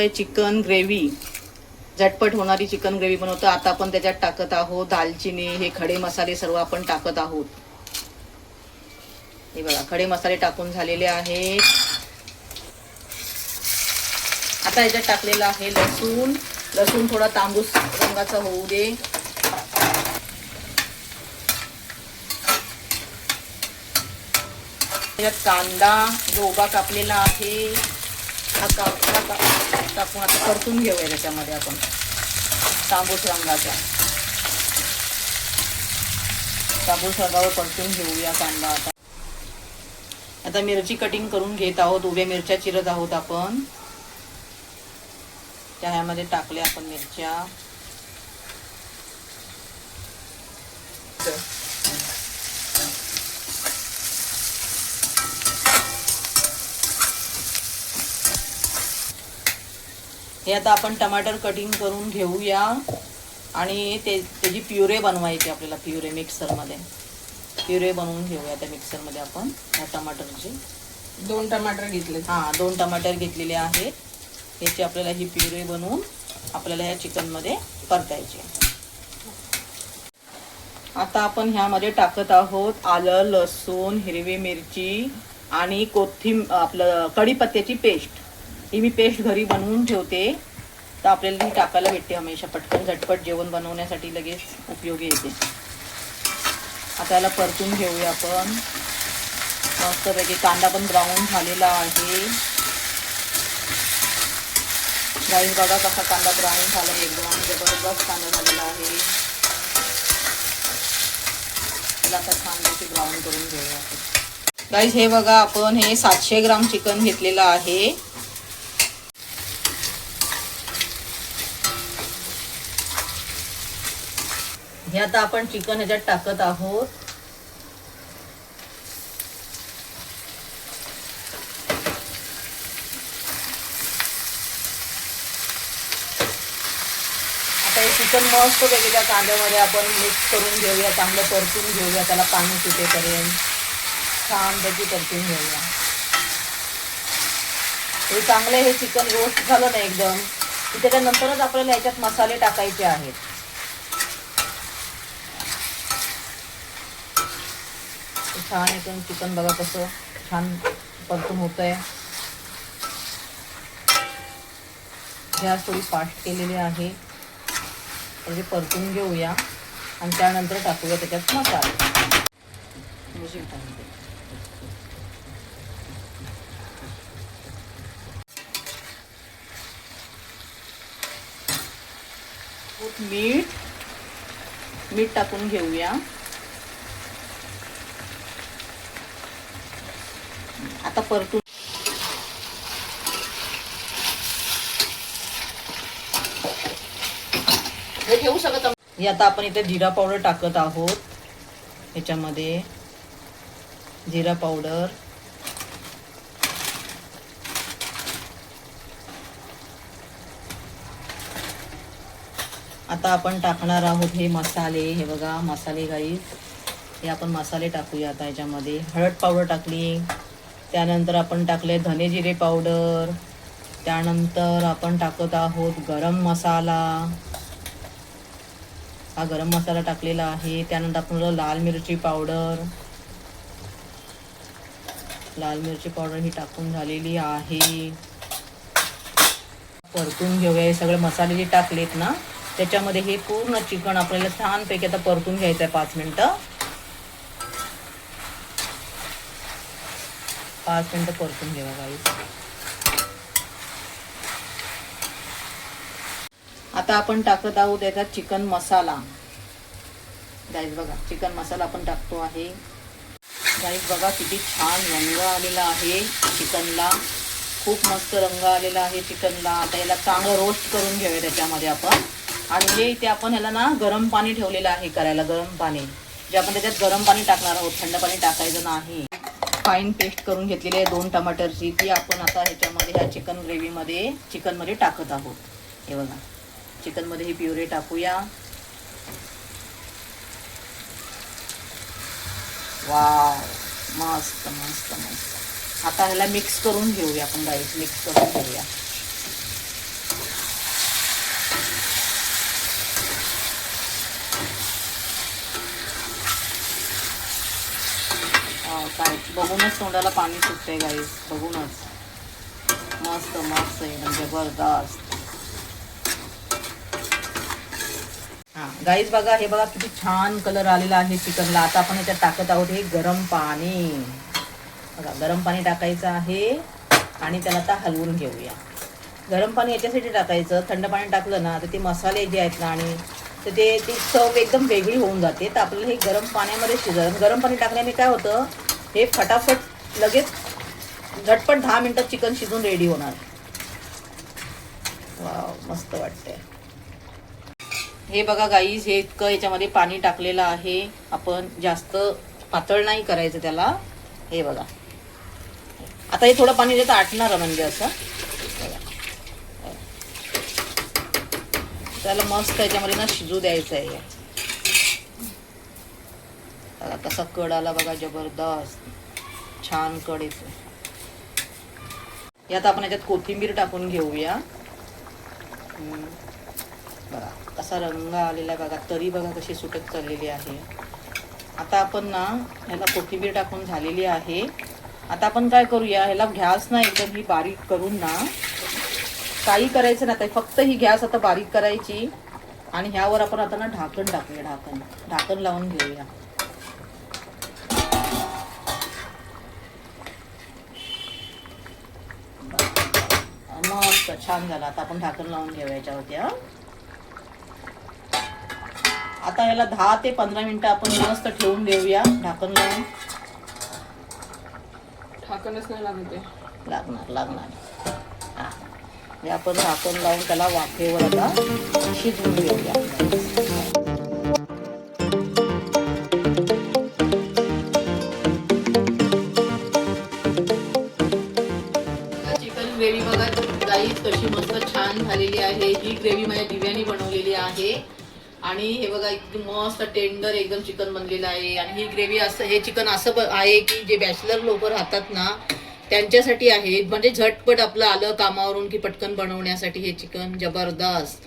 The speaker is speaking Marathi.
आहे चिकन ग्रेव्ही, झटपट होणारी चिकन ग्रेव्ही बनवतो. आता आपण त्याच्यात टाकत आहोत दालचिनी, हे खडे मसाले सर्व आपण टाकत आहोत. हे बघा खडे मसाले टाकून झालेले आहेत. आता याच्यात टाकलेला आहे लसूण. लसूण थोडा तांबूस रंगाचा होऊ दे. याच्यात कांदा जो उभा कापलेला आहे हा टाकून आता परतून घेऊया. त्याच्यामध्ये आपण तांबूस रंगाचा तांबूस रंगावर परतून घेऊया कांदा. आता मिरची कटिंग करून घेत आहोत. उभ्या मिरच्या चिरत आहोत आपण. त्या ह्यामध्ये टाकल्या आपण मिरच्या. हे आता आपण टमाटर कटिंग करून घेऊया आणि त्याची प्युरे बनवायची आपल्याला. प्युरे मिक्सरमध्ये प्युरे बनवून घेऊया. त्या मिक्सरमध्ये आपण ह्या टमाटरची 2 टमाटर घेतले. 2 टमाटर घेतलेले आहेत. याची आपल्याला ही प्युरे बनवून आपल्याला ह्या चिकनमध्ये परतायची. आता आपण ह्यामध्ये टाकत आहोत आलं, लसूण, हिरवी मिरची आणि कोथिंबीर, आपलं कढीपत्त्याची पेस्ट. ही मी पेस्ट घरी बनवून ठेवते, तर आपल्याला ही टाकायला भेटते हमेशा. पटकन झटपट जेवण बनवण्यासाठी लगेच उपयोगी येते. आता याला परतून घेऊया आपण मस्तपैकी. कांदा पण ब्राऊन झालेला आहे. गाईस बघा कसा कांदा ब्राऊन झाला. एकदम जबरदस्त कांदा झालेला आहे. त्याला आता छानपैकी ब्राऊन करून घेऊया गाईस. हे बघा आपण हे 700 ग्राम चिकन घेतलेलं आहे. हे आता आपण चिकन ह्याच्यात टाकत आहोत. आता हे चिकन मस्त वेगळ्या कांद्यामध्ये आपण मिक्स करून घेऊया. चांगलं परतून घेऊया. त्याला पाणी सुटेपर्यंत छानपैकी परतून घेऊया. हे चांगलं हे चिकन रोस्ट झालं ना एकदम, की त्याच्यानंतरच आपल्याला याच्यात मसाले टाकायचे आहेत. छान एकदम चिकन बघा कसं छान परतून होत आहे. गॅस थोडी फास्ट केलेली आहे. म्हणजे परतून घेऊया आणि त्यानंतर टाकूया त्याच्यात मसाला. मीठ टाकून घेऊया. आता परतून हे ठेवू शकत. हे आता आपण इथे जिरा पावडर टाकत आहोत. ह्याच्यामध्ये जिरा पावडर, आता आपण टाकणार आहोत हे मसाले. हे बघा मसाले गाईस. हे आपण मसाले टाकूया आता ह्याच्यामध्ये. हळद पावडर टाकली. त्यानंतर आपण टाकले धने जिरे पावडर. त्यानंतर आपण टाकत आहोत गरम मसाला. हा गरम मसाला टाकलेला आहे. त्यानंतर आपण लाल मिरची पावडर. लाल मिरची पावडर ही टाकून झालेली आहे. परतून घेऊया. हे सगळे मसाले जे टाकलेत ना त्याच्यामध्ये हे पूर्ण चिकन आपल्याला छानपैकी आता परतून घ्यायचं आहे 5 मिनिटं. 5 मिनिटं परतून घेऊया गाईस. आता आपण टाकत आहोत याचा चिकन मसाला. गाईस बघा चिकन मसाला आपण टाकतो आहे. गाईस बघा किती छान रंग आलेला आहे चिकनला. खूप मस्त रंग आलेला आहे चिकनला. आता याला चांगलं रोस्ट करून घेऊया त्याच्यामध्ये आपण. आणि हे इथे आपण ह्याला ना गरम पाणी ठेवलेलं आहे करायला. गरम पाणी जे आपण त्याच्यात गरम पाणी टाकणार आहोत. थंड पाणी टाकायचं नाही. फाईन पेस्ट करून घेतलेली आहे 2 टमाटरची. ती आपण आता ह्याच्यामध्ये ह्या चिकन ग्रेव्हीमध्ये चिकनमध्ये टाकत आहोत. हे बघा चिकनमध्ये ही प्युरे टाकूया. वाव मस्त मस्त मस्त. आता ह्याला मिक्स करून घेऊया आपण गाईस. मिक्स करून घेऊया. काय बघूनच तोंडाला पाणी सुटते गाईस, बघूनच. मस्त मस्त एकदम जबरदस्त. हा गाईस बघा, हे बघा किती छान कलर आलेला आहे चिकनला. आता आपण याच्यात टाकत आहोत हे गरम पाणी. बघा गरम पाणी टाकायचं आहे आणि त्याला आता हलवून घेऊया. गरम पाणी याच्यासाठी टाकायचं, थंड पाणी टाकलं ना तर ते मसाले जे आहेत ना आणि तर ते चव एकदम वेगळी होऊन जाते. तर आपल्याला हे गरम पाण्यामध्ये शिजवलं. गरम पाणी टाकल्याने काय होतं, हे फटाफट लगेच झटपट 10 मिनिटात चिकन शिजून रेडी होणार. वाव मस्त वाटतंय. हे बघा गाईज, हे इतकं याच्यामध्ये पाणी टाकलेलं आहे. आपण जास्त पातळ नाही करायचं त्याला. हे बघा आता हे थोडं पाणी त्यात आटणार म्हणजे असं त्याला मस्त याच्यामध्ये ना शिजू द्यायचं आहे. कसा कड आला बघा, जबरदस्त छान कड येतो. यात आपण याच्यात कोथिंबीर टाकून घेऊया. बघा कसा रंग आलेला आहे बघा, तरी बघा कशी सुटत चाललेली आहे. आता आपण ना ह्याला कोथिंबीर टाकून झालेली आहे. आता आपण काय करूया, ह्याला गॅस ना एकदम ही बारीक करून ना, काही करायचं नाही आता, फक्त ही गॅस आता बारीक करायची आणि ह्यावर आपण आता ना ढाकण टाकूया. ढाकण लावून घेऊया. मस्त छान झालं. आता आपण ढाकण लावून घेऊया याच्यावरती. आता याला 10 ते 15 मिनिटं आपण मस्त ठेवून देऊया ढाकण लावून. ढाकणच नाही लागत आहे. लागणार. हा हे आपण ढाकण लावून त्याला वाफेवर आता शिजवून घेऊया. चिकन ग्रेव्ही बघा गाईस कशी मस्त छान झालेली आहे. ही ग्रेव्ही माझ्या दिव्याने बनवलेली आहे आणि हे बघा इतकी मस्त टेंडर एकदम चिकन बनलेलं आहे. आणि ही ग्रेव्ही असं, हे चिकन असं आहे की जे बॅचलर लोक राहतात ना त्यांच्यासाठी आहे. म्हणजे झटपट आपलं आलं कामावरून की पटकन बनवण्यासाठी हे चिकन जबरदस्त.